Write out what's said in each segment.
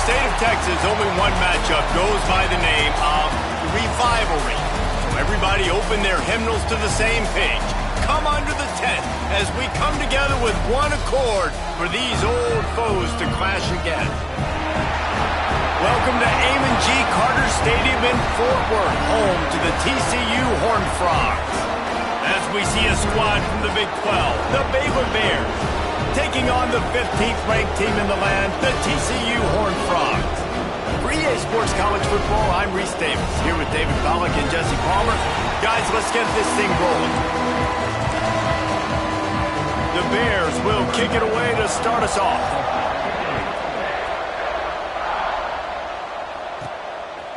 state of Texas, only one matchup goes by the name of Revivalry. So everybody open their hymnals to the same page. Come under the tent as we come together with one accord for these old foes to clash again. Welcome to Amon G. Carter Stadium in Fort Worth, home to the TCU Horned Frogs. As we see a squad from the Big 12, the Baylor Bears, taking on the 15th ranked team in the land, the TCU Horned Frogs. For EA Sports College Football, I'm Reese Davis, here with David Pollack and Jesse Palmer. Guys, let's get this thing rolling. The Bears will kick it away to start us off.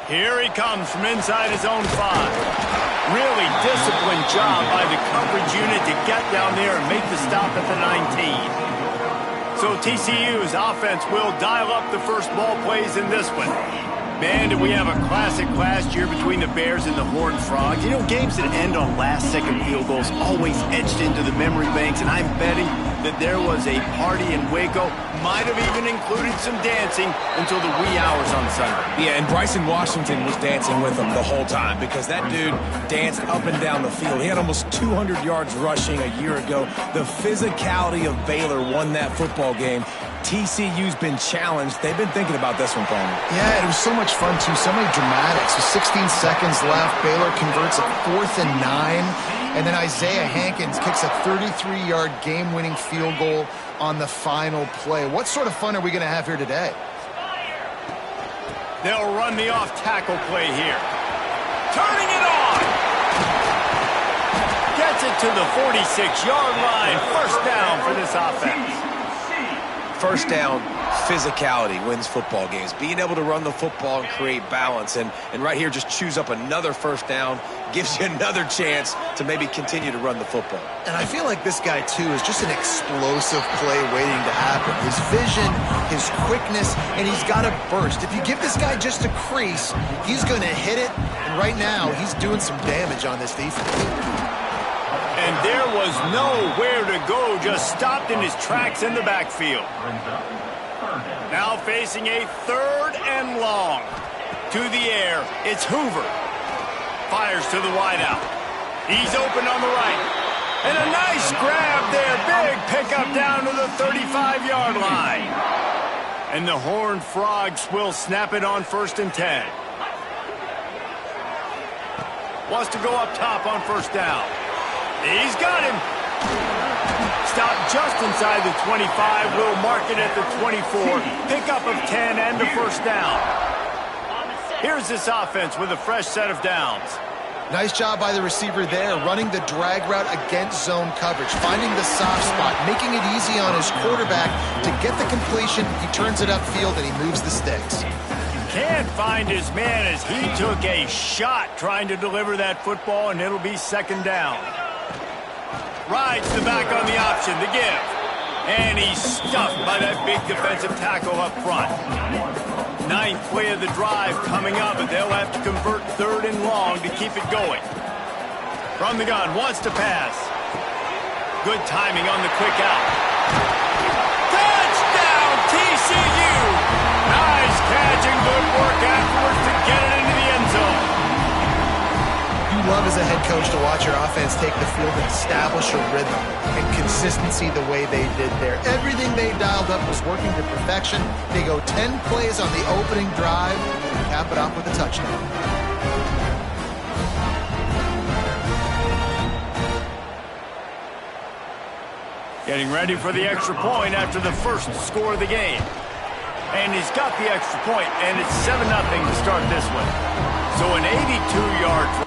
Here he comes from inside his own 5. Really disciplined job by the coverage unit to get down there and make the stop at the 19. So TCU's offense will dial up the first ball plays in this one. Man, did we have a classic last year between the Bears and the Horned Frogs. You know, games that end on last-second field goals always etched into the memory banks, and I'm betting that there was a party in Waco, might have even included some dancing until the wee hours on Sunday. Yeah, and Bryson Washington was dancing with them the whole time because that dude danced up and down the field. He had almost 200 yards rushing a year ago. The physicality of Baylor won that football game. TCU's been challenged. They've been thinking about this one, Palmer. Yeah, it was so much fun, too. So many dramatics. With 16 seconds left, Baylor converts a 4th and 9. And then Isaiah Hankins kicks a 33-yard game-winning field goal on the final play. What sort of fun are we going to have here today? They'll run the off-tackle play here. Turning it on! Gets it to the 46-yard line. First down for this offense. First down, physicality wins football games. Being able to run the football and create balance. And right here, just choose up another first down, gives you another chance to maybe continue to run the football. And I feel like this guy, too, is just an explosive play waiting to happen. His vision, his quickness, and he's got a burst. If you give this guy just a crease, he's going to hit it. And right now, he's doing some damage on this defense. And there was nowhere to go, just stopped in his tracks in the backfield. Now facing a 3rd and long. To the air, it's Hoover. Fires to the wideout. He's open on the right. And a nice grab there. Big pickup down to the 35-yard line. And the Horned Frogs will snap it on 1st and 10. Wants to go up top on 1st down. He's got him. Stopped just inside the 25. Will mark it at the 24. Pickup of 10 and the 1st down. Here's this offense with a fresh set of downs. Nice job by the receiver there, running the drag route against zone coverage, finding the soft spot, making it easy on his quarterback to get the completion. He turns it upfield and he moves the sticks. Can't find his man as he took a shot trying to deliver that football, and it'll be 2nd down. Rides the back on the option, the give. And he's stuffed by that big defensive tackle up front. 9th play of the drive coming up, and they'll have to convert 3rd and long to keep it going. From the gun, wants to pass. Good timing on the quick out. Touchdown, TCU! Nice catch and good work afterwards to get it into the end zone. You love as a head coach to watch your offense take the field and establish a rhythm and consistency the way they did there. Everything they dialed up was working to perfection. They go 10 plays on the opening drive and cap it off with a touchdown. Getting ready for the extra point after the first score of the game. And he's got the extra point, and it's 7-0 to start this one. So an 82-yard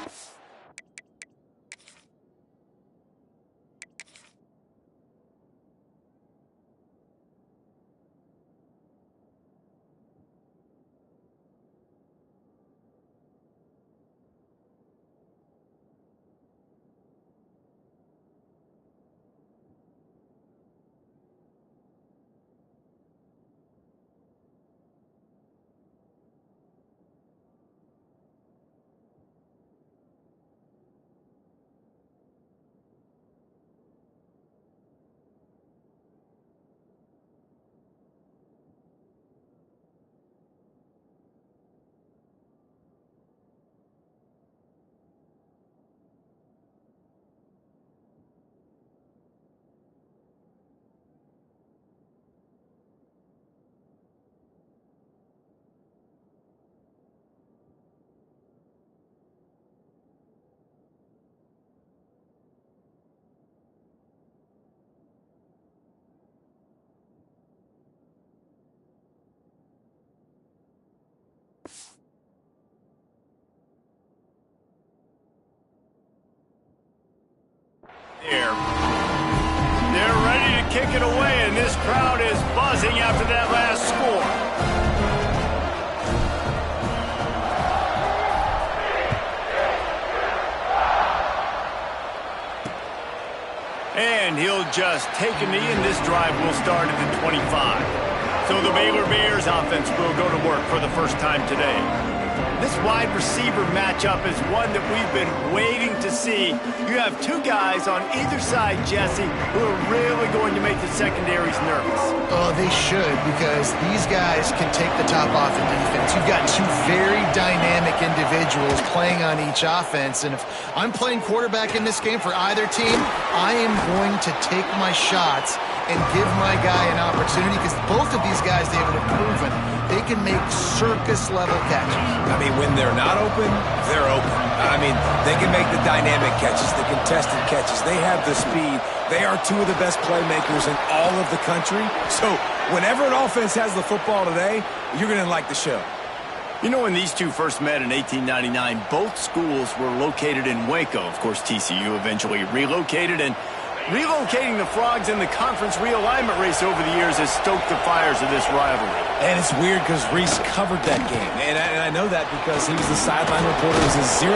kick it away, and this crowd is buzzing after that last score. And he'll just take a knee, and this drive will start at the 25. So the Baylor Bears offense will go to work for the first time today. This wide receiver matchup is one that we've been waiting to see. You have two guys on either side, Jesse, who are really going to make the secondaries nervous. Oh, they should, because these guys can take the top off the defense. You've got two very dynamic individuals playing on each offense, and if I'm playing quarterback in this game for either team, I am going to take my shots and give my guy an opportunity, because both of these guys, David, have proven they can make circus-level catches. I mean, when they're not open, they're open. I mean, they can make the dynamic catches, the contested catches. They have the speed. They are two of the best playmakers in all of the country. So whenever an offense has the football today, you're going to like the show. You know, when these two first met in 1899, both schools were located in Waco. Of course, TCU eventually relocated, and relocating the Frogs in the conference realignment race over the years has stoked the fires of this rivalry. And it's weird because Reese covered that game. And I know that because he was the sideline reporter. It was a 0-0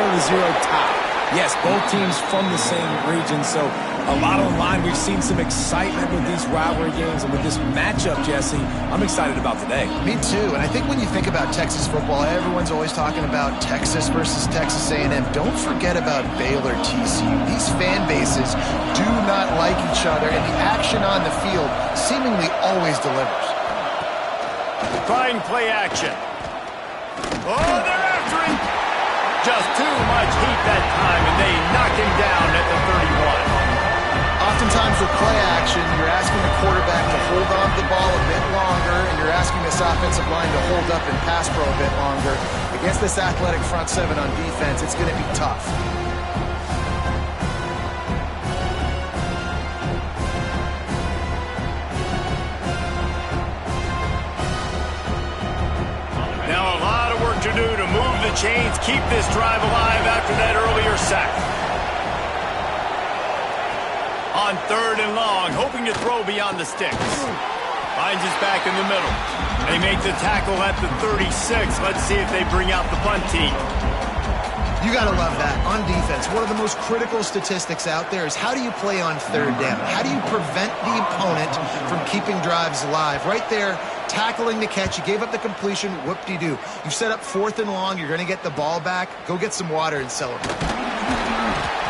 tie. Yes, both teams from the same region, so a lot on the line. We've seen some excitement with these rivalry games, and with this matchup, Jesse, I'm excited about today. Me too, and I think when you think about Texas football, everyone's always talking about Texas versus Texas A&M. Don't forget about Baylor TCU. These fan bases do not like each other, and the action on the field seemingly always delivers. Trying play action. Oh, they're after him. Just too much heat that time, and they knock him down at the 31. Oftentimes with play action, you're asking the quarterback to hold on to the ball a bit longer, and you're asking this offensive line to hold up and pass pro a bit longer. Against this athletic front seven on defense, it's going to be tough. Now a lot of work to do to move the chains, keep this drive alive after that earlier sack. On 3rd and long, hoping to throw beyond the sticks. Finds his back in the middle. They make the tackle at the 36. Let's see if they bring out the punt team. You got to love that. On defense, one of the most critical statistics out there is how do you play on 3rd down? How do you prevent the opponent from keeping drives alive? Right there, tackling the catch. You gave up the completion. Whoop-de-doo. You set up 4th and long. You're going to get the ball back. Go get some water and celebrate.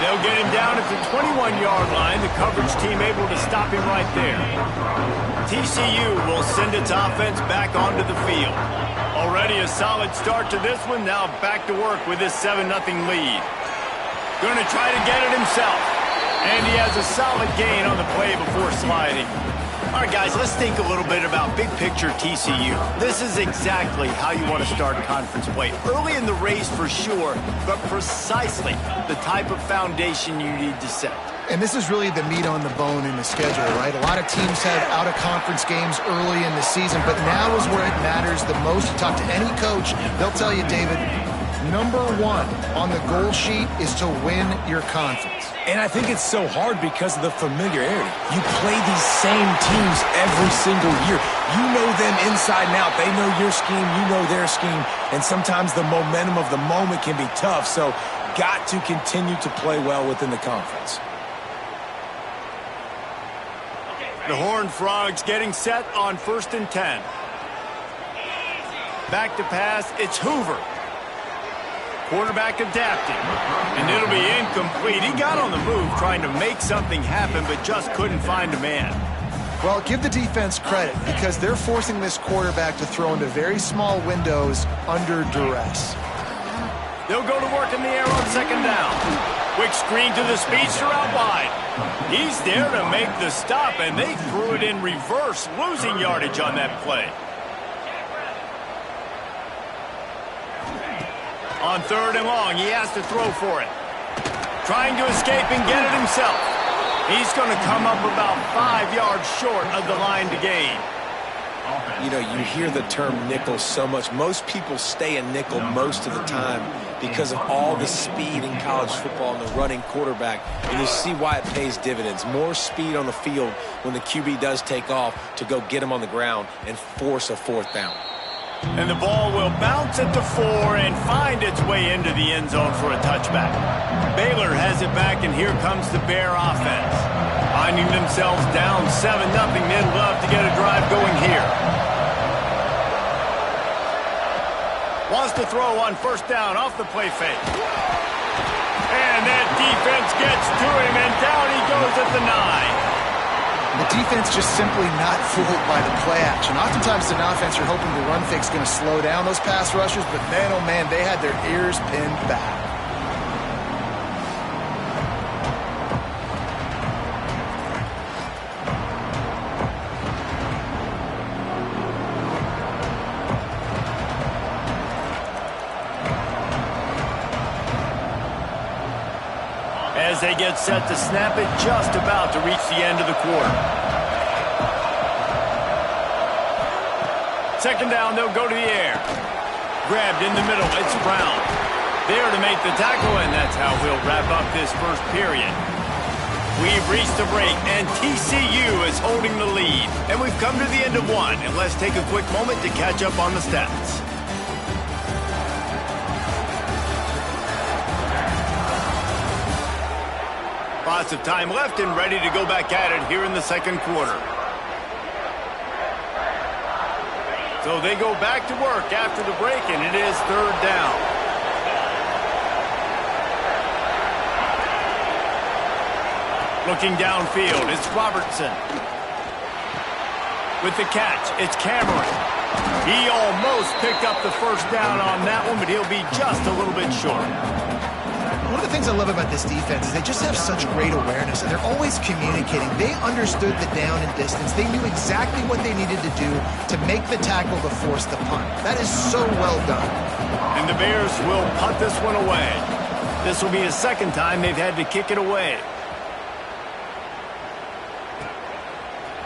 They'll get him down at the 21-yard line. The coverage team able to stop him right there. TCU will send its offense back onto the field. Already a solid start to this one. Now back to work with this 7-0 lead. Going to try to get it himself. And he has a solid gain on the play before sliding. All right, guys, let's think a little bit about big picture TCU. This is exactly how you want to start conference play. Early in the race for sure, but precisely the type of foundation you need to set. And this is really the meat on the bone in the schedule, right? A lot of teams have out-of-conference games early in the season, but now is where it matters the most. You talk to any coach, they'll tell you, David, number one on the goal sheet is to win your conference. And I think it's so hard because of the familiarity. You play these same teams every single year. You know them inside and out. They know your scheme, you know their scheme, and sometimes the momentum of the moment can be tough, so got to continue to play well within the conference. The Horned Frogs getting set on 1st and 10. Back to pass, it's Hoover. Quarterback adapting, and it'll be incomplete. He got on the move trying to make something happen, but just couldn't find a man. Well, give the defense credit because they're forcing this quarterback to throw into very small windows under duress. They'll go to work in the air on 2nd down. Quick screen to the speedster out wide. He's there to make the stop, and they threw it in reverse, losing yardage on that play. On 3rd and long, he has to throw for it. Trying to escape and get it himself. He's going to come up about 5 yards short of the line to gain. You know, you hear the term nickel so much. Most people stay a nickel most of the time because of all the speed in college football and the running quarterback. And you see why it pays dividends. More speed on the field when the QB does take off to go get him on the ground and force a fourth down. And the ball will bounce at the 4 and find its way into the end zone for a touchback. Baylor has it back, and here comes the Bear offense. Finding themselves down 7-0, they'd love to get a drive going here. Wants to throw on first down off the play fake. And that defense gets to him, and down he goes at the 9. The defense just simply not fooled by the play action. Oftentimes in offense, you're hoping the run fake's going to slow down those pass rushers, but man, oh man, they had their ears pinned back. As they get set to snap it, just about to reach the end of the quarter. Second down, they'll go to the air. Grabbed in the middle, it's Brown. There to make the tackle, and that's how we'll wrap up this first period. We've reached the break, and TCU is holding the lead. And we've come to the end of one, and let's take a quick moment to catch up on the stats. Lots of time left and ready to go back at it here in the second quarter. So they go back to work after the break, and it is third down. Looking downfield, it's Robertson. With the catch, it's Cameron. He almost picked up the first down on that one, but he'll be just a little bit short. One of the things I love about this defense is they just have such great awareness, and they're always communicating. They understood the down and distance. They knew exactly what they needed to do to make the tackle to force the punt. That is so well done. And the Bears will punt this one away. This will be the second time they've had to kick it away.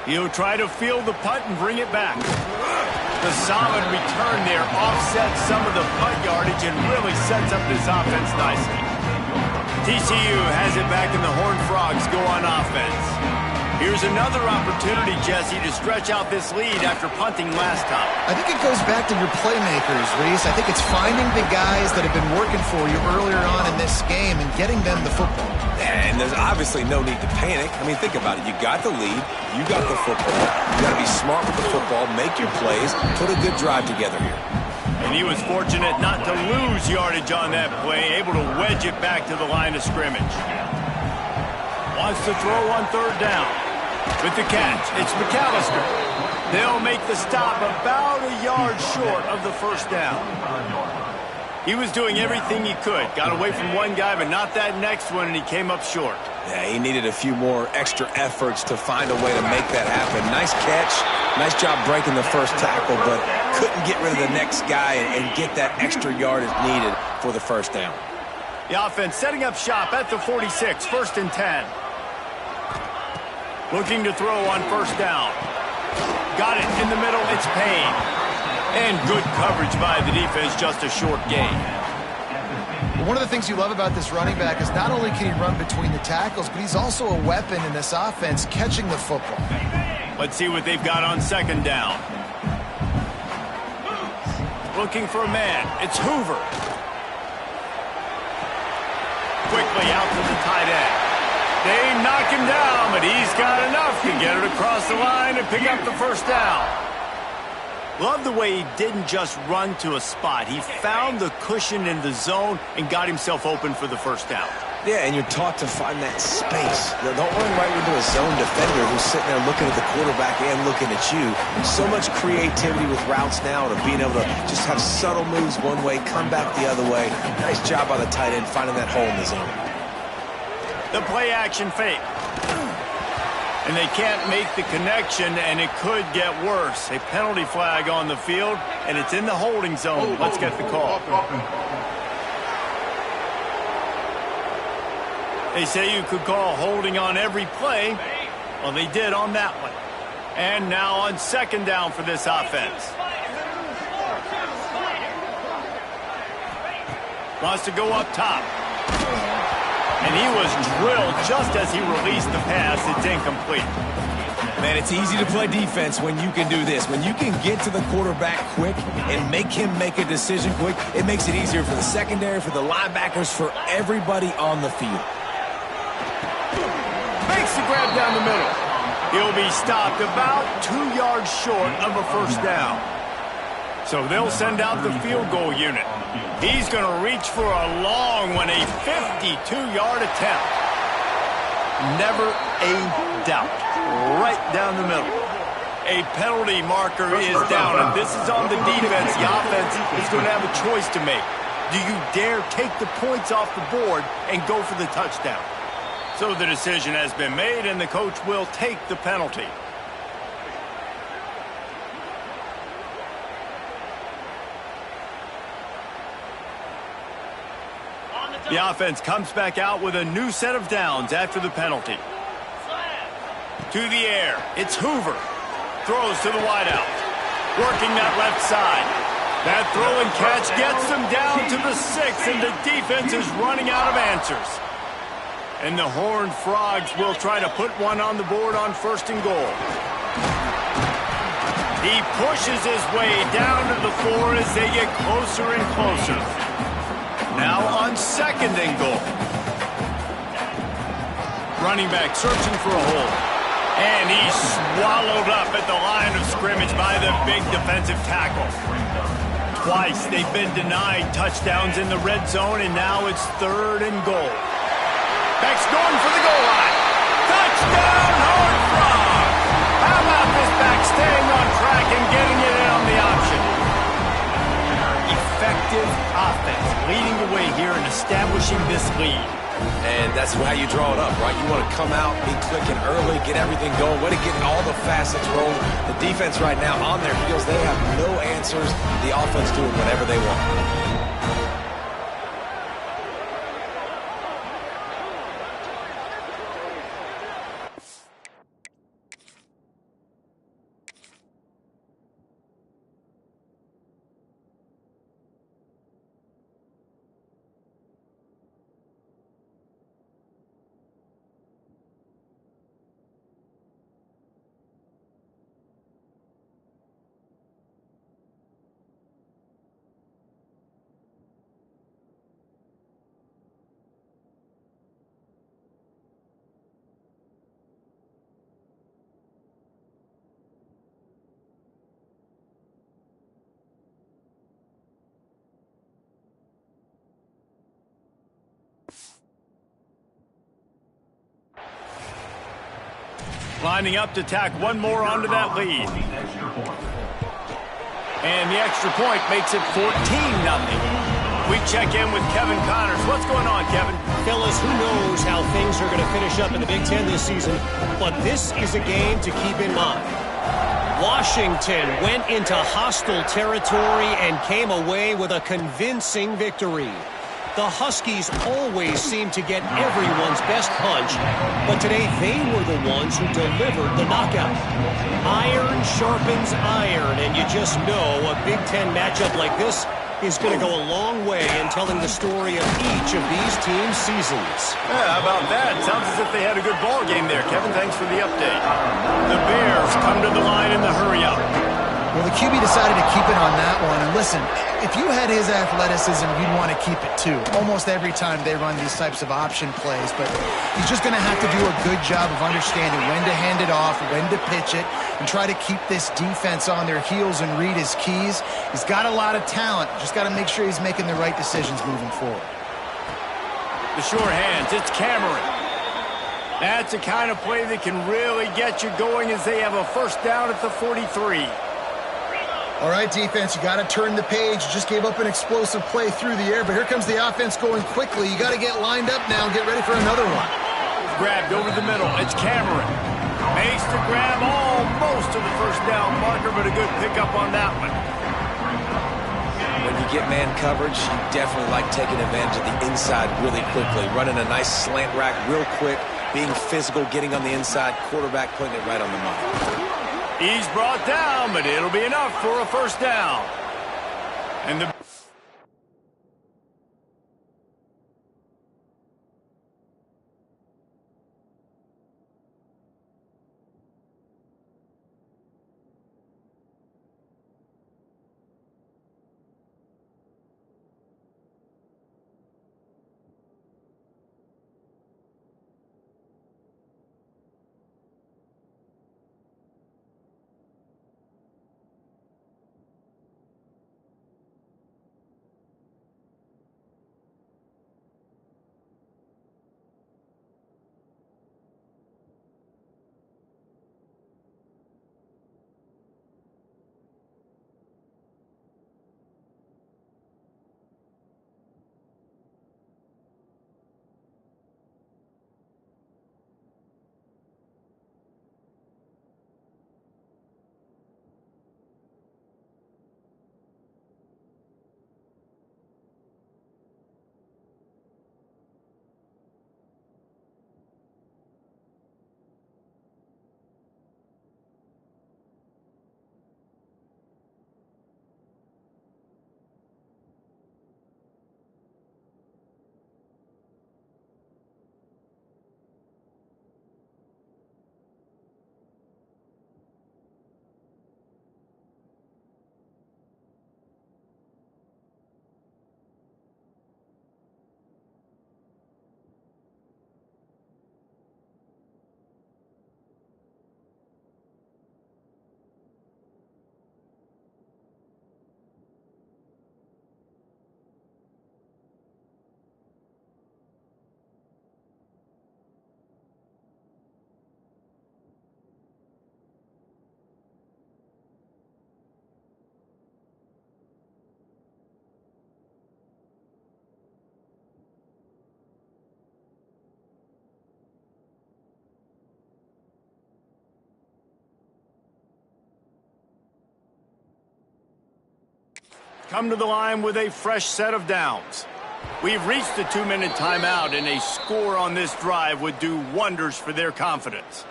He'll try to field the punt and bring it back. The solid return there offsets some of the punt yardage and really sets up this offense nicely. TCU has it back, and the Horned Frogs go on offense. Here's another opportunity, Jesse, to stretch out this lead after punting last time. I think it goes back to your playmakers, Reese. I think it's finding the guys that have been working for you earlier on in this game and getting them the football. And there's obviously no need to panic. I mean, think about it. You got the lead. You got the football. You got to be smart with the football, make your plays, put a good drive together here. And he was fortunate not to lose yardage on that play, able to wedge it back to the line of scrimmage. Wants to throw on third down. With the catch, it's McAllister. They'll make the stop about a yard short of the first down. He was doing everything he could. Got away from one guy, but not that next one, and he came up short. Yeah, he needed a few more extra efforts to find a way to make that happen. Nice catch. Nice job breaking the first tackle, but couldn't get rid of the next guy and get that extra yardage needed for the first down. The offense setting up shop at the 46, 1st and 10. Looking to throw on first down. Got it in the middle, it's Payne. And good coverage by the defense, just a short gain. One of the things you love about this running back is not only can he run between the tackles, but he's also a weapon in this offense catching the football. Let's see what they've got on second down. Looking for a man. It's Hoover. Quickly out to the tight end. They knock him down, but he's got enough to get it across the line and pick up the first down. Love the way he didn't just run to a spot. He found the cushion in the zone and got himself open for the first down. Yeah, and you're taught to find that space. Don't run right into a zone defender who's sitting there looking at the quarterback and looking at you. So much creativity with routes now to being able to just have subtle moves one way, come back the other way. Nice job by the tight end finding that hole in the zone. The play action fake. And they can't make the connection, and it could get worse. A penalty flag on the field, and it's in the holding zone. Let's get the call. They say you could call holding on every play. Well, they did on that one. And now on second down for this offense. Wants to go up top. And he was drilled just as he released the pass. It's incomplete. Man, it's easy to play defense when you can do this. When you can get to the quarterback quick and make him make a decision quick, it makes it easier for the secondary, for the linebackers, for everybody on the field. Makes the grab down the middle. He'll be stopped about 2 yards short of a first down. So they'll send out the field goal unit. He's going to reach for a long one, a 52-yard attempt. Never a doubt. Right down the middle. A penalty marker is down, and this is on the defense. The offense is going to have a choice to make. Do you dare take the points off the board and go for the touchdown? So the decision has been made, and the coach will take the penalty. The offense comes back out with a new set of downs after the penalty. To the air, it's Hoover. Throws to the wideout. Working that left side. That throw and catch gets them down to the 6, and the defense is running out of answers. And the Horned Frogs will try to put one on the board on first and goal. He pushes his way down to the 4 as they get closer and closer. Now on second and goal. Running back searching for a hole. And he's swallowed up at the line of scrimmage by the big defensive tackle. Twice they've been denied touchdowns in the red zone, and now it's third and goal. Back's going for the goal line. Touchdown, Horned Frogs! How about this back staying on track and getting it in on the option? Effective offense leading the way here and establishing this lead. And that's how you draw it up, right? You want to come out, be clicking early, get everything going, way to get all the facets rolling. The defense right now on their heels, they have no answers. The offense doing whatever they want. Lining up to tack one more onto that lead. And the extra point makes it 14-0. We check in with Kevin Connors. What's going on, Kevin? Fellas, who knows how things are going to finish up in the Big Ten this season, but this is a game to keep in mind. Washington went into hostile territory and came away with a convincing victory. The Huskies always seem to get everyone's best punch, but today they were the ones who delivered the knockout. Iron sharpens iron, and you just know a Big Ten matchup like this is going to go a long way in telling the story of each of these teams' seasons. Yeah, how about that? Sounds as if they had a good ball game there. Kevin, thanks for the update. The Bears come to the line in the hurry-up. Well, the QB decided to keep it on that one. And listen, if you had his athleticism, you'd want to keep it too. Almost every time they run these types of option plays. But he's just going to have to do a good job of understanding when to hand it off, when to pitch it, and try to keep this defense on their heels and read his keys. He's got a lot of talent. Just got to make sure he's making the right decisions moving forward. The short hands, it's Cameron. That's the kind of play that can really get you going as they have a first down at the 43. All right, defense, you got to turn the page. You just gave up an explosive play through the air, but here comes the offense going quickly. You got to get lined up now and get ready for another one. Grabbed over the middle. It's Cameron. Makes the grab almost to the first down marker, but a good pickup on that one. When you get man coverage, you definitely like taking advantage of the inside really quickly. Running a nice slant rack real quick, being physical, getting on the inside, quarterback putting it right on the money. He's brought down, but it'll be enough for a first down. And the come to the line with a fresh set of downs. We've reached the 2-minute timeout, and a score on this drive would do wonders for their confidence.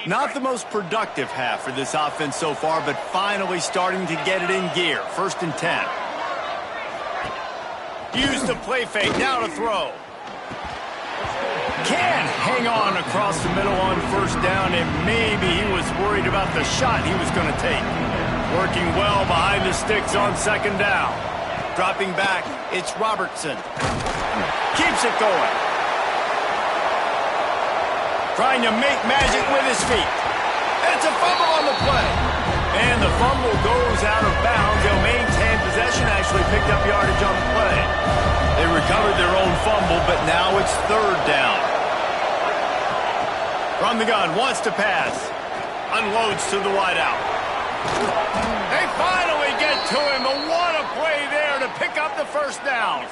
Not the most productive half for this offense so far, but finally starting to get it in gear. 1st and 10. Use the play fake, now to throw. Can hang on across the middle on 1st down, and maybe he was worried about the shot he was going to take. Working well behind the sticks on 2nd down. Dropping back, it's Robertson. Keeps it going. Trying to make magic with his feet. It's a fumble on the play. And the fumble goes out of bounds. They'll maintain possession, actually picked up yardage on the play. They recovered their own fumble, but now it's 3rd down. From the gun, wants to pass. Unloads to the wideout. They finally get to him, but what a play there to pick up the 1st down.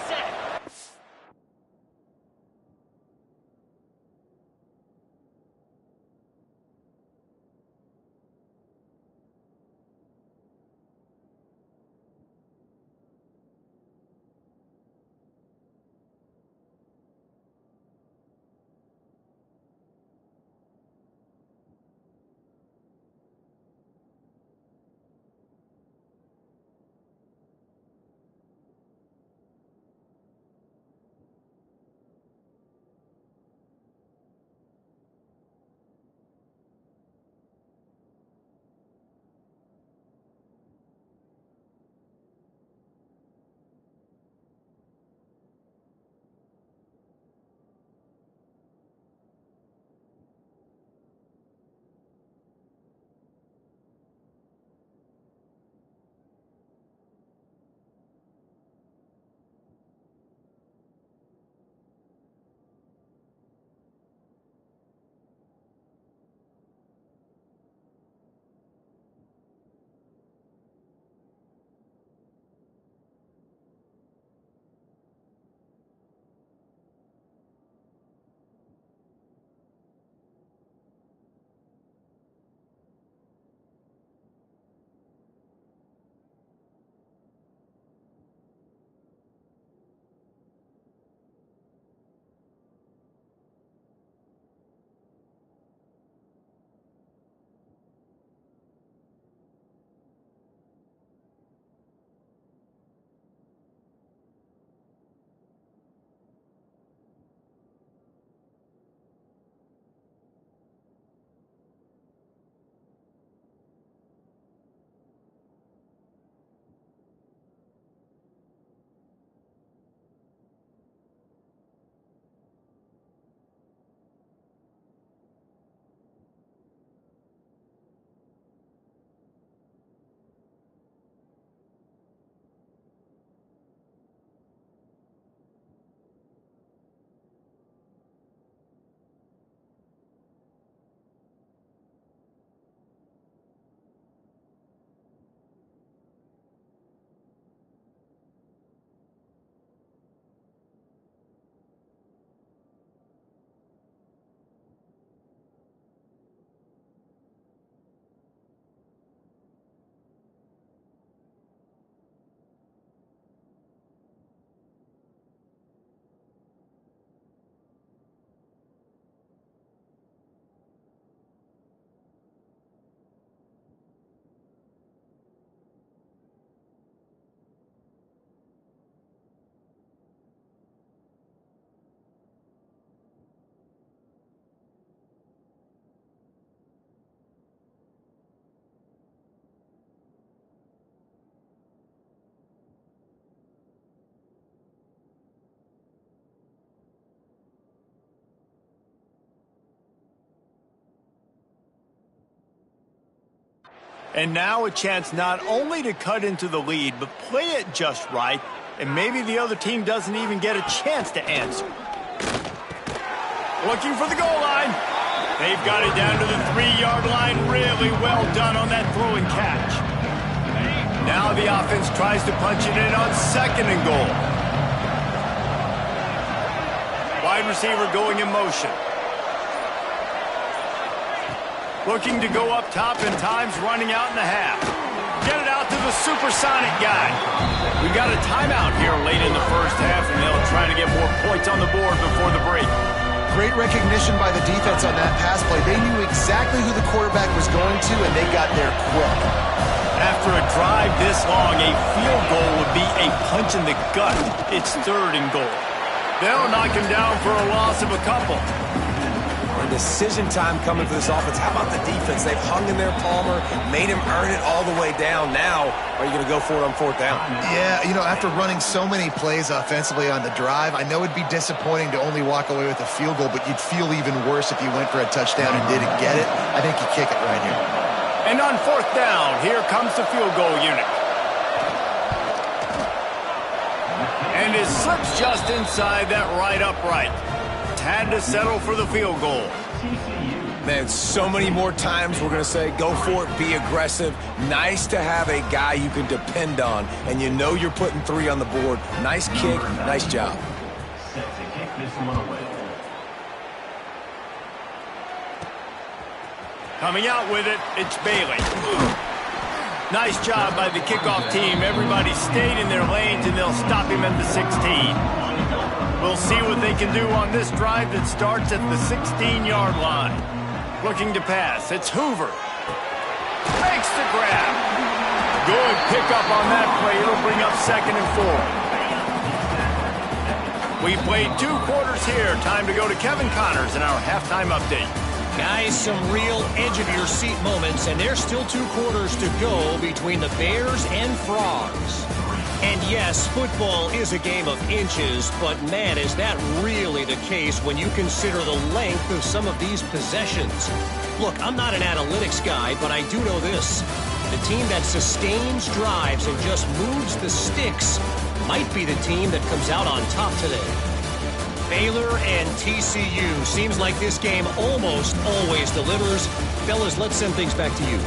And now a chance not only to cut into the lead, but play it just right, and maybe the other team doesn't even get a chance to answer. Looking for the goal line. They've got it down to the 3-yard line. Really well done on that throw and catch. Now the offense tries to punch it in on 2nd and goal. Wide receiver going in motion. Looking to go up top, and time's running out in the half. Get it out to the supersonic guy. We got a timeout here late in the first half, and they'll try to get more points on the board before the break. Great recognition by the defense on that pass play. They knew exactly who the quarterback was going to, and they got there quick. After a drive this long, a field goal would be a punch in the gut. It's 3rd and goal. They'll knock him down for a loss of a couple. And decision time coming for this offense. How about the defense? They've hung in there, Palmer, made him earn it all the way down. Now, are you going to go for it on 4th down? Yeah, you know, after running so many plays offensively on the drive, I know it'd be disappointing to only walk away with a field goal, but you'd feel even worse if you went for a touchdown and didn't get it. I think you kick it right here. And on 4th down, here comes the field goal unit. And it slips just inside that right upright. Had to settle for the field goal. Man, so many more times we're going to say, go for it, be aggressive. Nice to have a guy you can depend on, and you know you're putting 3 on the board. Nice kick, nice job. Coming out with it, it's Baylor. Nice job by the kickoff team. Everybody stayed in their lanes, and they'll stop him at the 16. We'll see what they can do on this drive that starts at the 16-yard line. Looking to pass. It's Hoover. Makes the grab. Good pickup on that play. It'll bring up 2nd and 4. We played 2 quarters here. Time to go to Kevin Connors in our halftime update. Guys, some real edge-of-your-seat moments, and there's still 2 quarters to go between the Bears and Frogs. And yes, football is a game of inches, but man, is that really the case when you consider the length of some of these possessions. Look, I'm not an analytics guy, but I do know this. The team that sustains drives and just moves the sticks might be the team that comes out on top today. Baylor and TCU. Seems like this game almost always delivers. Fellas, let's send things back to you.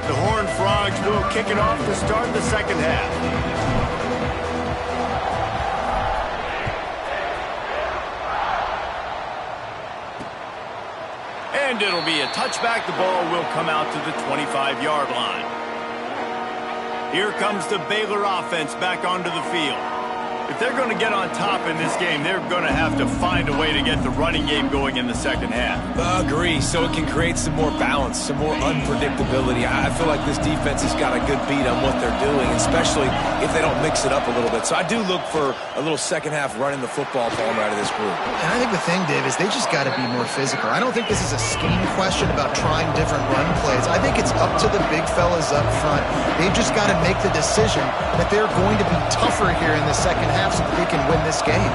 The Horned Frogs will kick it off to start the second half. And it'll be a touchback. The ball will come out to the 25-yard line. Here comes the Baylor offense back onto the field. If they're going to get on top in this game, they're going to have to find a way to get the running game going in the second half. Agree, so it can create some more balance, some more unpredictability. I feel like this defense has got a good beat on what they're doing, especially if they don't mix it up a little bit. So I do look for a little second half running the football Palmer out of this group. And I think the thing, Dave, is they just got to be more physical. I don't think this is a scheme question about trying different run plays. I think it's up to the big fellas up front. They've just got to make the decision that they're going to be tougher here in the second half so that they can win this game.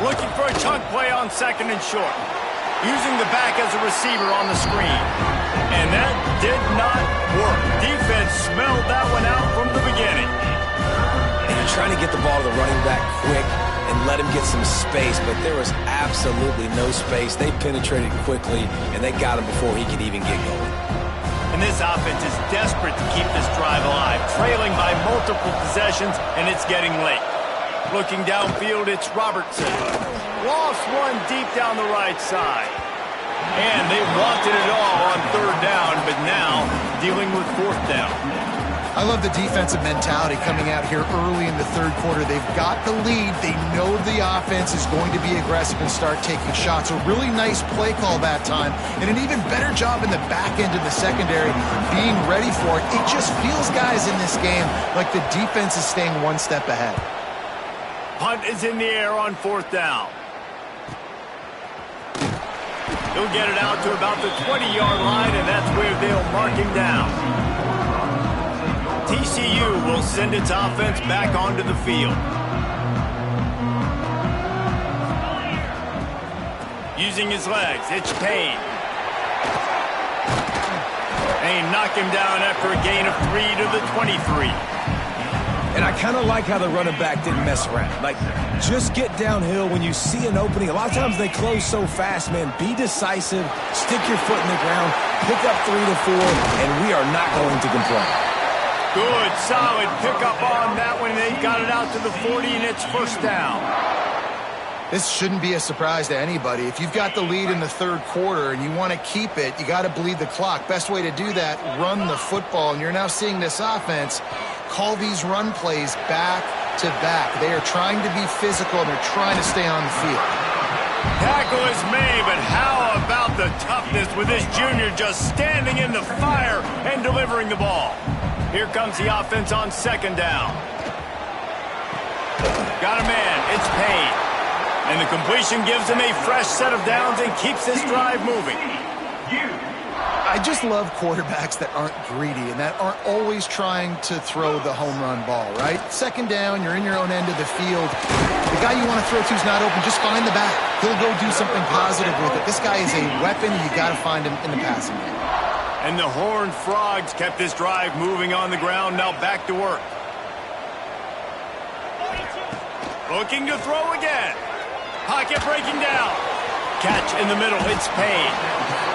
Looking for a chunk play on second and short. Using the back as a receiver on the screen. And that did not work. Defense smelled that one out from the beginning. And you're trying to get the ball to the running back quick and let him get some space, but there was absolutely no space. They penetrated quickly, and they got him before he could even get going. And this offense is desperate to keep this drive alive, trailing by multiple possessions, and it's getting late. Looking downfield, it's Robertson. Lost one deep down the right side. And they wanted it all on third down, but now dealing with fourth down. I love the defensive mentality coming out here early in the third quarter. They've got the lead. They know the offense is going to be aggressive and start taking shots. A really nice play call that time, and an even better job in the back end of the secondary being ready for it. It just feels, guys, in this game like the defense is staying one step ahead. Punt is in the air on fourth down. He'll get it out to about the 20-yard line, and that's where they'll mark him down. TCU will send its offense back onto the field. Using his legs, it's Payne. Payne knocked him down after a gain of 3 to the 23. And I kind of like how the running back didn't mess around. Like, just get downhill when you see an opening. A lot of times they close so fast, man. Be decisive, stick your foot in the ground, pick up 3 to 4, and we are not going to complain. Good, solid pickup on that one. They got it out to the 40, and it's first down. This shouldn't be a surprise to anybody. If you've got the lead in the third quarter and you want to keep it, you got to bleed the clock. Best way to do that, run the football. And you're now seeing this offense call these run plays back to back. They are trying to be physical, and they're trying to stay on the field. Tackle is made, but how about the toughness with this junior just standing in the fire and delivering the ball? Here comes the offense on second down. Got a man, it's Payne. And the completion gives him a fresh set of downs and keeps this drive moving. I just love quarterbacks that aren't greedy and that aren't always trying to throw the home run ball, right? Second down, you're in your own end of the field. The guy you want to throw to is not open. Just find the back. He'll go do something positive with it. This guy is a weapon. You got to find him in the passing game. And the Horned Frogs kept this drive moving on the ground. Now back to work. Looking to throw again. Pocket breaking down. Catch in the middle. It's Payne.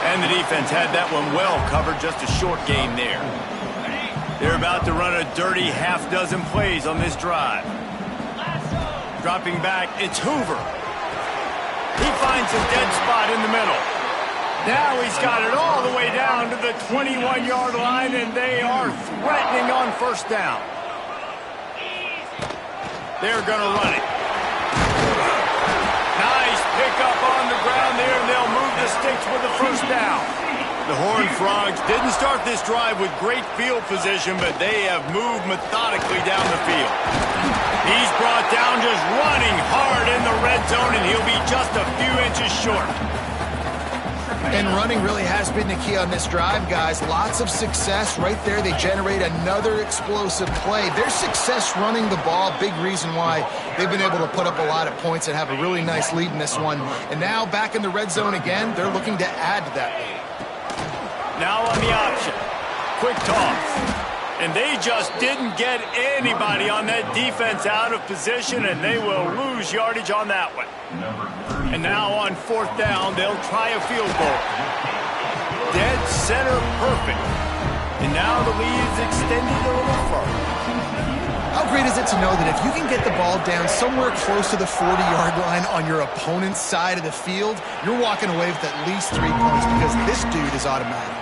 And the defense had that one well covered. Just a short gain there. They're about to run a dirty half-dozen plays on this drive. Dropping back, it's Hoover. He finds a dead spot in the middle. Now he's got it all the way down to the 21-yard line, and they are threatening on first down. They're going to run it. Nice pickup on the ground there, and they'll move the sticks with the first down. The Horned Frogs didn't start this drive with great field position, but they have moved methodically down the field. He's brought down just running hard in the red zone, and he'll be just a few inches short. And running really has been the key on this drive, guys. Lots of success right there. They generate another explosive play. Their success running the ball, big reason why they've been able to put up a lot of points and have a really nice lead in this one. And now back in the red zone again, they're looking to add to that lead. Now on the option. Quick toss. And they just didn't get anybody on that defense out of position, and they will lose yardage on that one. And now on fourth down, they'll try a field goal. Dead center perfect. And now the lead is extended a little further. How great is it to know that if you can get the ball down somewhere close to the 40-yard line on your opponent's side of the field, you're walking away with at least 3 points because this dude is automatic.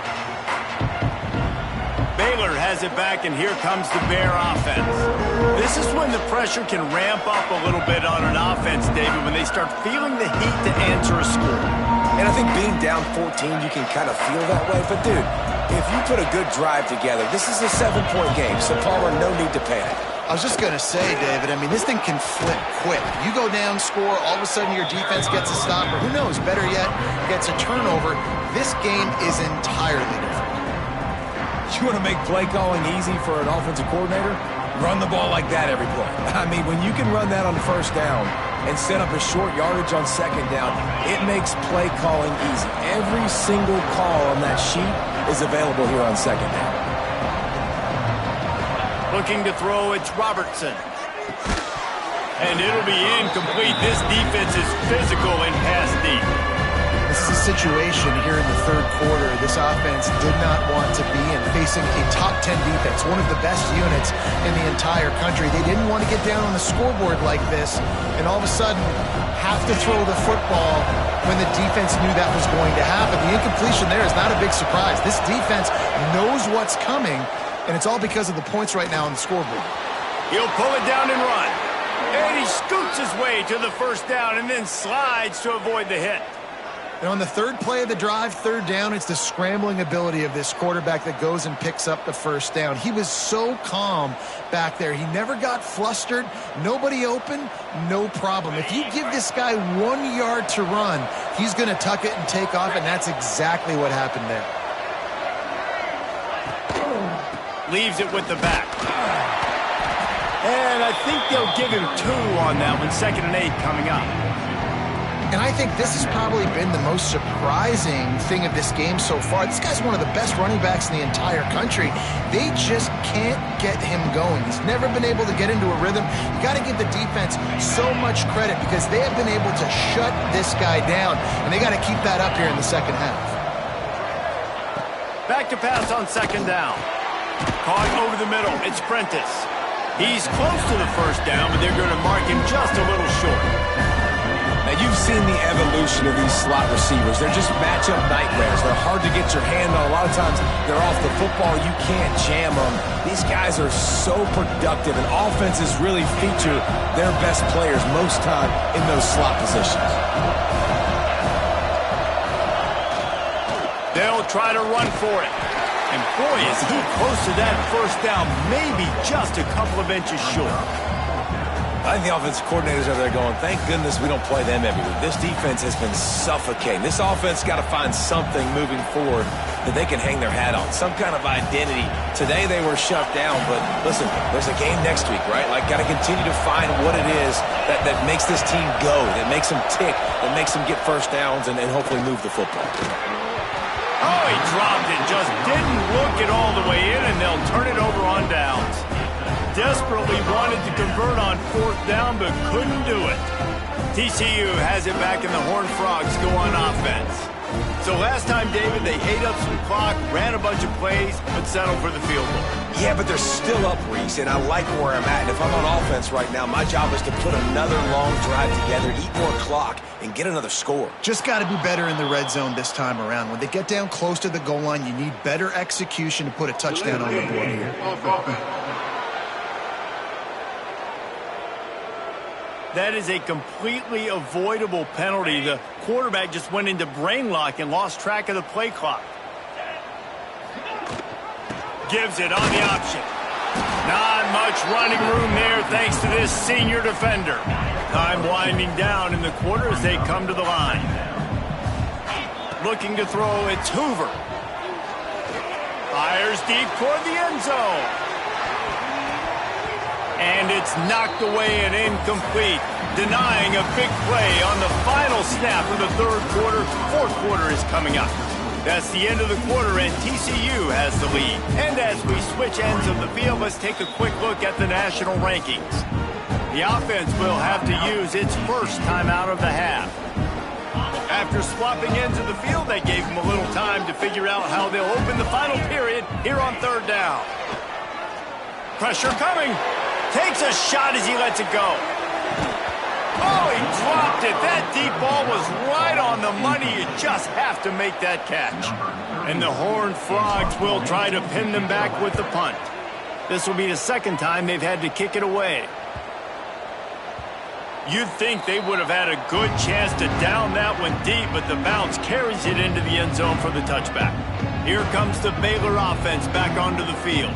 Baylor has it back, and here comes the Bear offense. This is when the pressure can ramp up a little bit on an offense, David, when they start feeling the heat to answer a score. And I think being down 14, you can kind of feel that way. But, dude, if you put a good drive together, this is a 7-point game, so Palmer, no need to panic. I was just going to say, David, I mean, this thing can flip quick. You go down, score, all of a sudden your defense gets a stop, or who knows, better yet, gets a turnover. This game is entirely different. You want to make play calling easy for an offensive coordinator? Run the ball like that every play. I mean, when you can run that on first down and set up a short yardage on second down, it makes play calling easy. Every single call on that sheet is available here on second down. Looking to throw, it's Robertson. And it'll be incomplete. This defense is physical and pass deep. This is a situation here in the third quarter this offense did not want to be in, facing a top 10 defense, one of the best units in the entire country. They didn't want to get down on the scoreboard like this and all of a sudden have to throw the football when the defense knew that was going to happen. The incompletion there is not a big surprise. This defense knows what's coming, and it's all because of the points right now on the scoreboard. He'll pull it down and run. And he scoots his way to the first down and then slides to avoid the hit. And on the third play of the drive, third down, it's the scrambling ability of this quarterback that goes and picks up the first down. He was so calm back there. He never got flustered. Nobody open, no problem. If you give this guy 1 yard to run, he's going to tuck it and take off, and that's exactly what happened there. Leaves it with the back. And I think they'll give him 2 on that one, 2nd and 8 coming up. And I think this has probably been the most surprising thing of this game so far. This guy's one of the best running backs in the entire country. They just can't get him going. He's never been able to get into a rhythm. You got to give the defense so much credit because they have been able to shut this guy down, and they got to keep that up here in the second half. Back to pass on 2nd down. Caught over the middle. It's Prentice. He's close to the 1st down, but they're going to mark him just a little short. Now, you've seen the evolution of these slot receivers. They're just matchup nightmares. They're hard to get your hand on. A lot of times, they're off the football. You can't jam them. These guys are so productive, and offenses really feature their best players most time in those slot positions. They'll try to run for it. And boy, is he close to that 1st down, maybe just a couple of inches short. I think the offensive coordinators are there going, thank goodness we don't play them every week. This defense has been suffocating. This offense got to find something moving forward that they can hang their hat on, some kind of identity. Today they were shut down, but listen, there's a game next week, right? Like, got to continue to find what it is that makes this team go, that makes them tick, that makes them get 1st downs and hopefully move the football. Oh, he dropped it, just didn't look it all the way in, and they'll turn it over on downs. Desperately wanted to convert on 4th down, but couldn't do it. TCU has it back, and the Horned Frogs go on offense. So last time, David, they ate up some clock, ran a bunch of plays, but settled for the field goal. Yeah, but they're still up, Reese, and I like where I'm at. And if I'm on offense right now, my job is to put another long drive together, eat more clock, and get another score. Just got to be better in the red zone this time around. When they get down close to the goal line, you need better execution to put a touchdown on the board here. That is a completely avoidable penalty. The quarterback just went into brain lock and lost track of the play clock. Gives it on the option. Not much running room there thanks to this senior defender. Time winding down in the quarter as they come to the line. Looking to throw, it's Hoover. Fires deep toward the end zone. And it's knocked away and incomplete, denying a big play on the final snap of the 3rd quarter. 4th quarter is coming up. That's the end of the quarter, and TCU has the lead. And as we switch ends of the field, let's take a quick look at the national rankings. The offense will have to use its 1st timeout of the half. After swapping ends of the field, they gave them a little time to figure out how they'll open the final period here on 3rd down. Pressure coming. Takes a shot as he lets it go. Oh, he dropped it. That deep ball was right on the money. You just have to make that catch. And the Horned Frogs will try to pin them back with the punt. This will be the 2nd time they've had to kick it away. You'd think they would have had a good chance to down that one deep, but the bounce carries it into the end zone for the touchback. Here comes the Baylor offense back onto the field.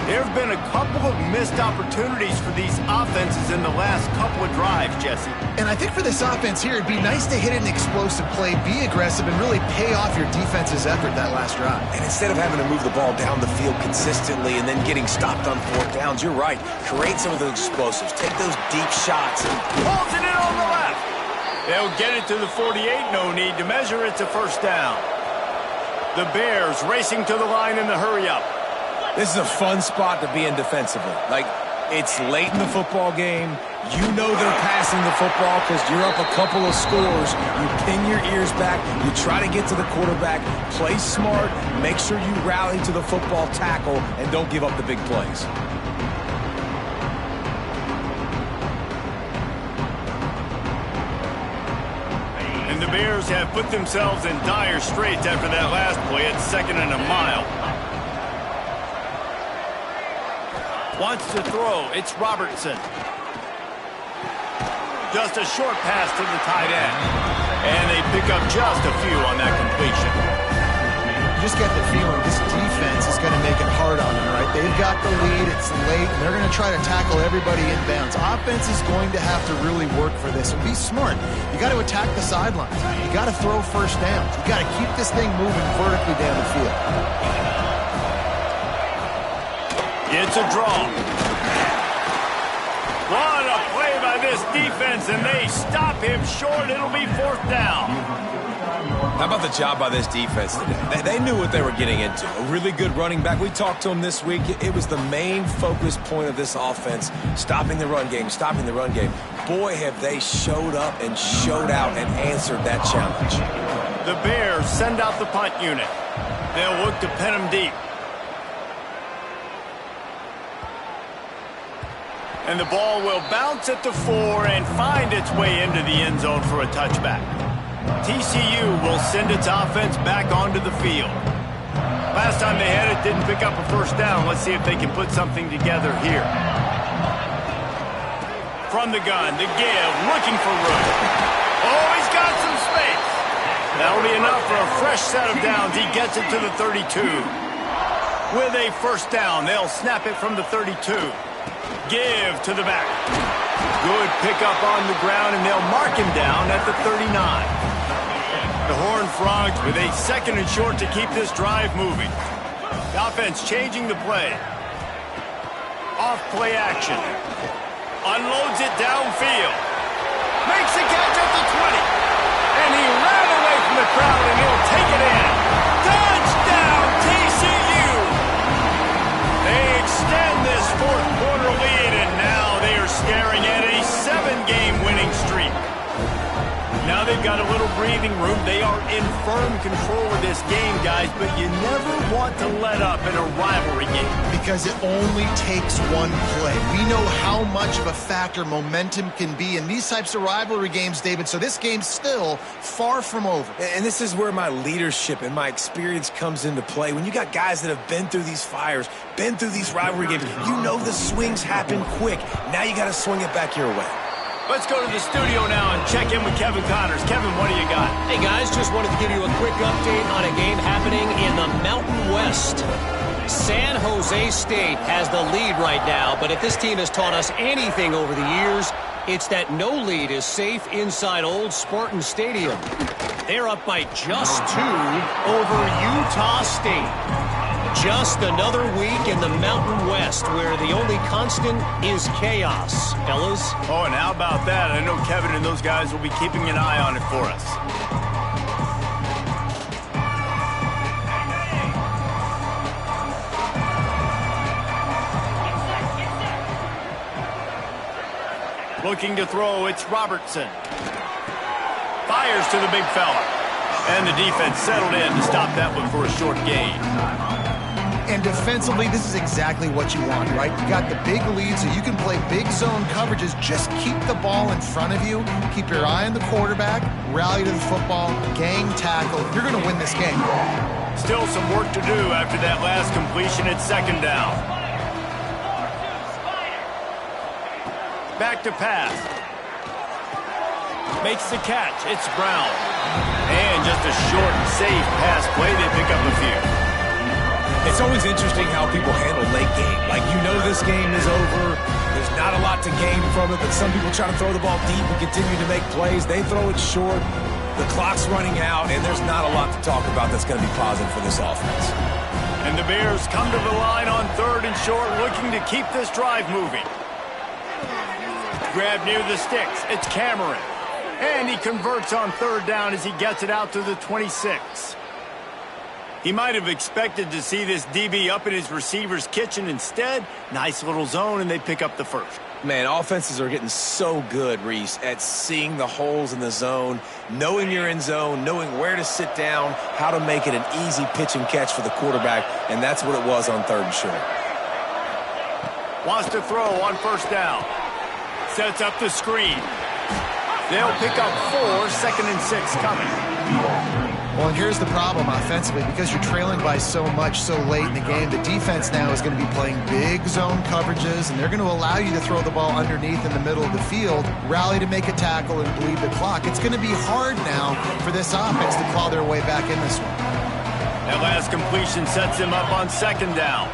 There have been a couple of missed opportunities for these offenses in the last couple of drives, Jesse. And I think for this offense here, it'd be nice to hit an explosive play, be aggressive, and really pay off your defense's effort that last drive. And instead of having to move the ball down the field consistently and then getting stopped on 4th downs, you're right. Create some of those explosives. Take those deep shots. And pulls it in on the left. They'll get it to the 48. No need to measure. It's a 1st down. The Bears racing to the line in the hurry-up. This is a fun spot to be in defensively. Like, it's late in the football game. You know they're passing the football because you're up a couple of scores. You pin your ears back. You try to get to the quarterback. Play smart. Make sure you rally to the football tackle and don't give up the big plays. And the Bears have put themselves in dire straits after that last play at 2nd and a mile. Wants to throw. It's Robertson. Just a short pass to the tight end. And they pick up just a few on that completion. You just get the feeling this defense is going to make it hard on them, right? They've got the lead. It's late. And they're going to try to tackle everybody inbounds. Offense is going to have to really work for this and be smart. You got to attack the sidelines. You got to throw 1st downs. You got to keep this thing moving vertically down the field. It's a draw. What a play by this defense, and they stop him short. It'll be 4th down. How about the job by this defense today? They knew what they were getting into. A really good running back. We talked to him this week. It was the main focus point of this offense, stopping the run game, stopping the run game. Boy, have they showed up and showed out and answered that challenge. The Bears send out the punt unit. They'll look to pin him deep. And the ball will bounce at the 4 and find its way into the end zone for a touchback. TCU will send its offense back onto the field. Last time they had it, didn't pick up a 1st down. Let's see if they can put something together here. From the gun to give, looking for room. Oh, he's got some space. That'll be enough for a fresh set of downs. He gets it to the 32. With a 1st down, they'll snap it from the 32. Give to the back. Good pickup on the ground, and they'll mark him down at the 39. The Horned Frogs with a 2nd and short to keep this drive moving. The offense changing the play. Off play action. Unloads it downfield. Makes the catch at the 20. And he ran away from the crowd, and he'll take it in. Touchdown, TCU! They extend this 4th quarter lead, and now they are staring at a 7-game winning streak. Now they've got a little breathing room. They are in firm control of this game, guys, but you never want to let up in a rivalry game. Because it only takes one play. We know how much of a factor momentum can be in these types of rivalry games, David, so this game's still far from over. And this is where my leadership and my experience comes into play. When you got guys that have been through these fires, been through these rivalry games, you know the swings happen quick. Now you got to swing it back your way. Let's go to the studio now and check in with Kevin Connors. Kevin, what do you got? Hey, guys, just wanted to give you a quick update on a game happening in the Mountain West. San Jose State has the lead right now, but if this team has taught us anything over the years, it's that no lead is safe inside Old Spartan Stadium. They're up by just 2 over Utah State. Just another week in the Mountain West where the only constant is chaos, fellas. Oh, and how about that? I know Kevin and those guys will be keeping an eye on it for us. Looking to throw, it's Robertson. Fires to the big fella. And the defense settled in to stop that one for a short gain. And defensively, this is exactly what you want, right? You got the big lead, so you can play big zone coverages. Just keep the ball in front of you. Keep your eye on the quarterback. Rally to the football. Gang tackle. You're going to win this game. Still some work to do after that last completion at 2nd down. Back to pass. Makes the catch. It's Brown. And just a short and safe pass play. They pick up a few. It's always interesting how people handle late game. Like, you know this game is over. There's not a lot to gain from it, but some people try to throw the ball deep and continue to make plays. They throw it short. The clock's running out, and there's not a lot to talk about that's going to be positive for this offense. And the Bears come to the line on 3rd and short, looking to keep this drive moving. Grab near the sticks. It's Cameron. And he converts on 3rd down as he gets it out to the 26. He might have expected to see this DB up in his receiver's kitchen. Instead, nice little zone, and they pick up the 1st. Man, offenses are getting so good, Reese, at seeing the holes in the zone, knowing you're in zone, knowing where to sit down, how to make it an easy pitch and catch for the quarterback, and that's what it was on 3rd and short. Wants to throw on 1st down. Sets up the screen. They'll pick up 4, 2nd and 6 coming. Well, and here's the problem offensively. Because you're trailing by so much so late in the game, the defense now is going to be playing big zone coverages, and they're going to allow you to throw the ball underneath in the middle of the field, rally to make a tackle, and bleed the clock. It's going to be hard now for this offense to claw their way back in this one. That last completion sets him up on 2nd down.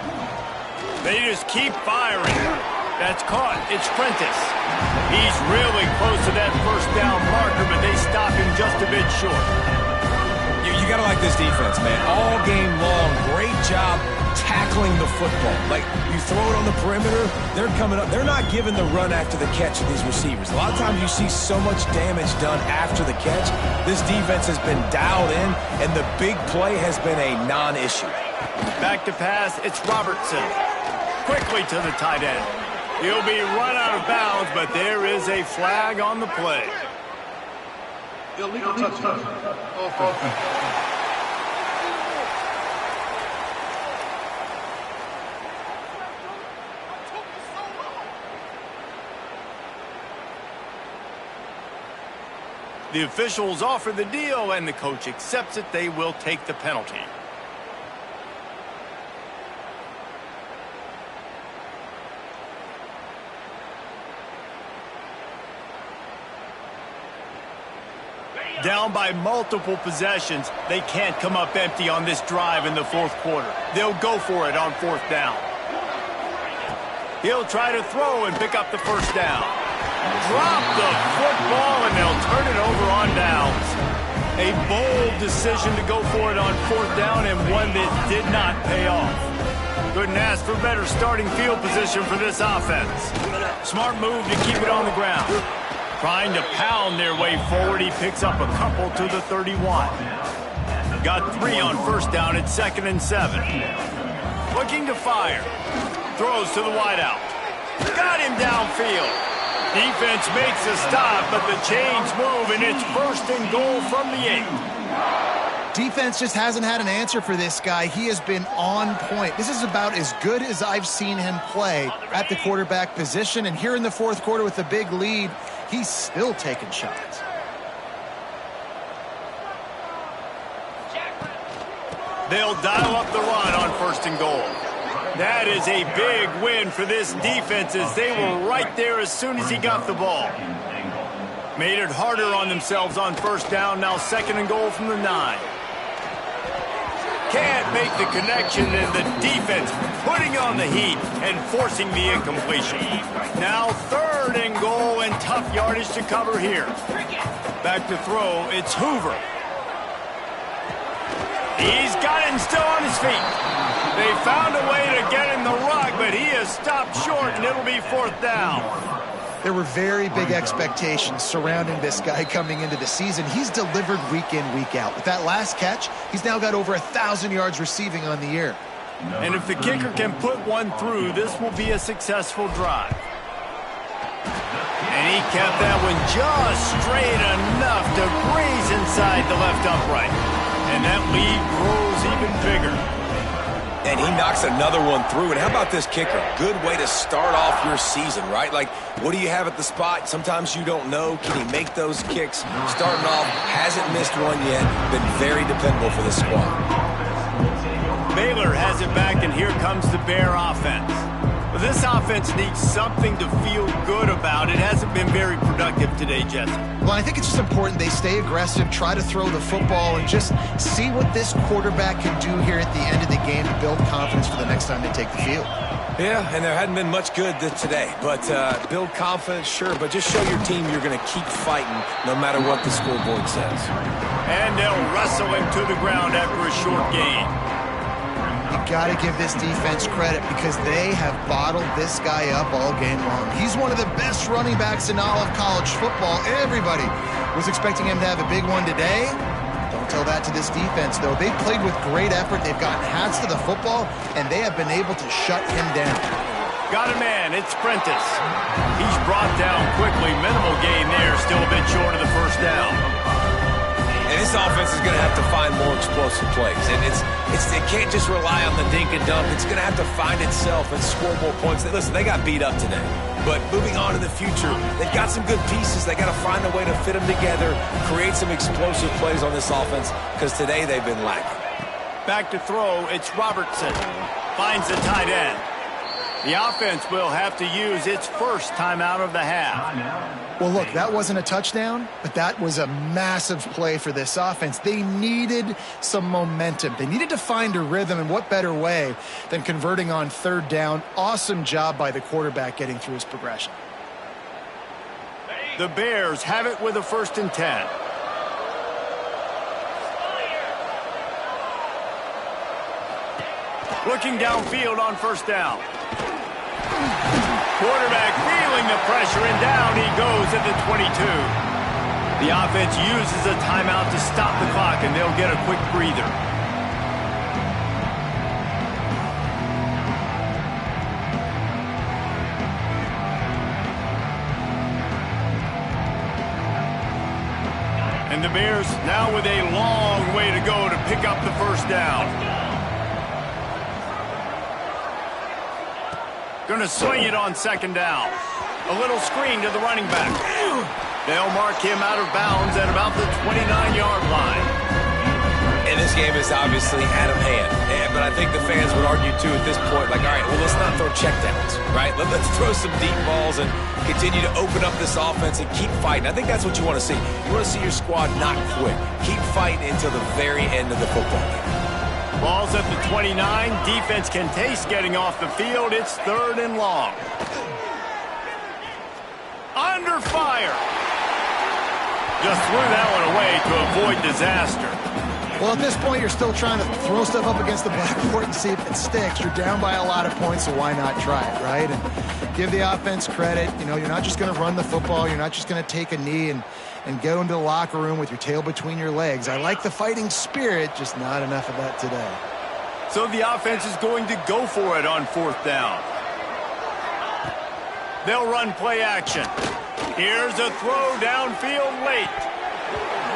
They just keep firing. That's caught. It's Prentice. He's really close to that 1st down marker, but they stop him just a bit short. You got to like this defense, man. All game long, great job tackling the football. Like, you throw it on the perimeter, they're coming up. They're not giving the run after the catch to these receivers. A lot of times you see so much damage done after the catch. This defense has been dialed in, and the big play has been a non-issue. Back to pass, it's Robertson. Quickly to the tight end. He'll be run out of bounds, but there is a flag on the play. Illegal touchdown. The officials offer the deal, and the coach accepts it. They will take the penalty. Down by multiple possessions, they can't come up empty on this drive in the fourth quarter. They'll go for it on fourth down. He'll try to throw and pick up the first down. Drop the football, and they'll turn it over on downs. A bold decision to go for it on fourth down, and one that did not pay off. Couldn't ask for better starting field position for this offense. Smart move to keep it on the ground. Trying to pound their way forward, he picks up a couple to the 31. Got 3 on first down at 2nd and 7. Looking to fire. Throws to the wideout. Got him downfield. Defense makes a stop, but the chains move, and it's 1st and goal from the 8. Defense just hasn't had an answer for this guy. He has been on point. This is about as good as I've seen him play at the quarterback position, and here in the fourth quarter with a big lead, he's still taking shots. They'll dial up the run on 1st and goal. That is a big win for this defense, as they were right there as soon as he got the ball. Made it harder on themselves on first down, now 2nd and goal from the 9. Can't make the connection, and the defense putting on the heat and forcing the incompletion. Now 3rd and goal, and tough yardage to cover here. Back to throw, it's Hoover. He's got him still on his feet. They found a way to get him the rug, but he has stopped short, and it'll be 4th down. There were very big expectations surrounding this guy coming into the season. He's delivered week in, week out. With that last catch, he's now got over 1,000 yards receiving on the year. And if the kicker can put one through, this will be a successful drive. And he kept that one just straight enough to breeze inside the left upright. And that lead grows even bigger. And he knocks another one through. And how about this kicker? Good way to start off your season, right? Like, what do you have at the spot? Sometimes you don't know. Can he make those kicks? Starting off, hasn't missed one yet. Been very dependable for this squad. Baylor has it back, and here comes the Bear offense. But this offense needs something to feel good about. It hasn't been very productive today, Jesse. Well, I think it's just important they stay aggressive, try to throw the football, and just see what this quarterback can do here at the end of the game to build confidence for the next time they take the field. Yeah, and there hadn't been much good today. But build confidence, sure, but just show your team you're going to keep fighting no matter what the scoreboard says. And they'll wrestle him to the ground after a short gain. You got to give this defense credit because they have bottled this guy up all game long. He's one of the best running backs in all of college football. Everybody was expecting him to have a big one today. Don't tell that to this defense, though. They've played with great effort. They've gotten hats to the football, and they have been able to shut him down. Got a man. It's Prentice. He's brought down quickly. Minimal gain there. Still a bit short of the first down. And this offense is going to have to find more explosive plays. And it can't just rely on the dink and dunk. It's going to have to find itself and score more points. Listen, they got beat up today. But moving on to the future, they've got some good pieces. They got to find a way to fit them together, create some explosive plays on this offense, because today they've been lacking. Back to throw, it's Robertson. Finds the tight end. The offense will have to use its first timeout of the half. Well, look, that wasn't a touchdown, but that was a massive play for this offense. They needed some momentum. They needed to find a rhythm, and what better way than converting on 3rd down. Awesome job by the quarterback getting through his progression. The Bears have it with a 1st and 10. Looking downfield on first down. Quarterback feeling the pressure, and down he goes at the 22. The offense uses a timeout to stop the clock, and they'll get a quick breather. And the Bears now with a long way to go to pick up the first down. Going to swing it on second down. A little screen to the running back. They'll mark him out of bounds at about the 29-yard line. And this game is obviously out of hand. But I think the fans would argue, too, at this point, like, all right, well, let's not throw checkdowns, right? Let's throw some deep balls and continue to open up this offense and keep fighting. I think that's what you want to see. You want to see your squad not quit. Keep fighting until the very end of the football game. Ball's at the 29. Defense can taste getting off the field. It's 3rd and long. Under fire. Just threw that one away to avoid disaster. Well, at this point, you're still trying to throw stuff up against the blackboard and see if it sticks. You're down by a lot of points, so why not try it, right? And give the offense credit. You know, you're not just going to run the football. You're not just going to take a knee and go into the locker room with your tail between your legs. I like the fighting spirit, just not enough of that today. So the offense is going to go for it on 4th down. They'll run play action. Here's a throw downfield late.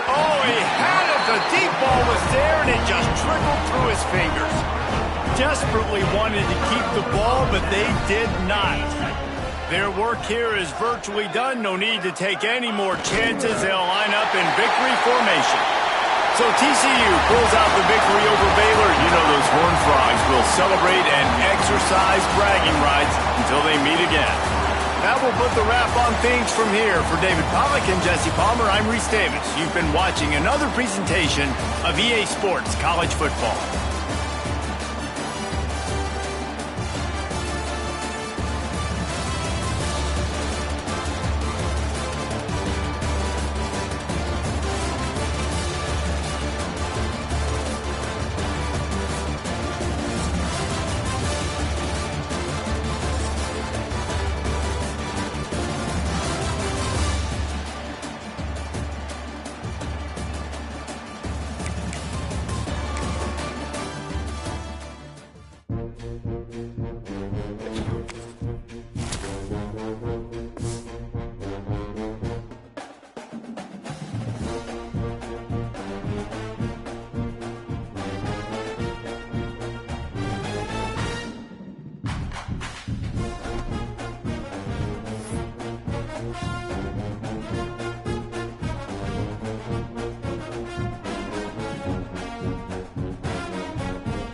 Oh, he had it. The deep ball was there, and it just trickled through his fingers. Desperately wanted to keep the ball, but they did not. Their work here is virtually done. No need to take any more chances. They'll line up in victory formation. So TCU pulls out the victory over Baylor. You know those Horned Frogs will celebrate and exercise bragging rights until they meet again. That will put the wrap on things from here. For David Pollack and Jesse Palmer, I'm Reese Davis. You've been watching another presentation of EA Sports College Football.